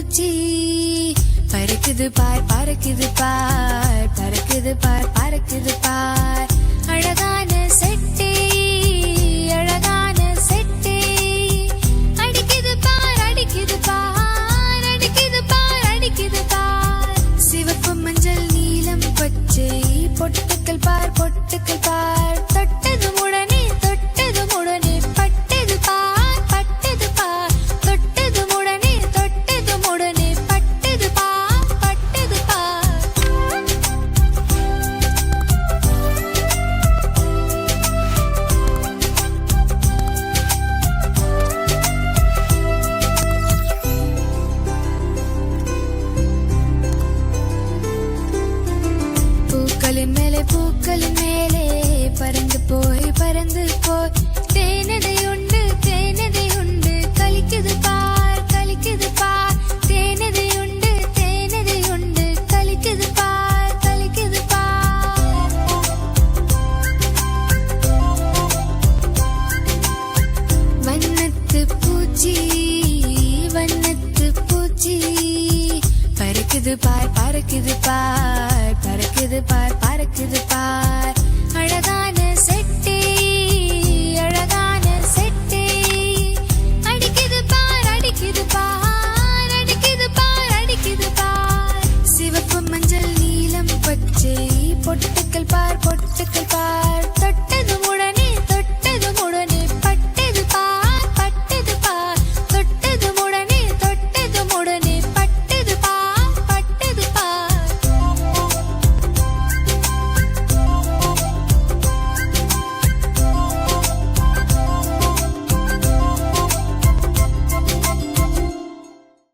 பூச்சி பறக்குது பார் பறக்குது பார் பறக்குது பார் பறக்குது பார் அழகான செட்டே அழகான செட்டே அடிக்குது பார் அடிக்குது பார் அடிக்குது பார் அடிக்குது பார் சிவப்பு மஞ்சள் நீலம் பச்சை பொட்டுக்கள் பார் பொட்டுக்கள் பார் தொட்டதும் உடனே பட்டது பார் பட்டது பார் தொட்டதும் உடனே பட்டது பார் பட்டது பார் பூக்களின் மேலே பறந்து போய் தேனதை உண்டு கலிக்குது பார் தேனதை உண்டு கலிக்குது பார் வண்ணத்து பூச்சி பறக்குது பார் பறக்குது பார் பறக்குது பார் பறக்குது பார்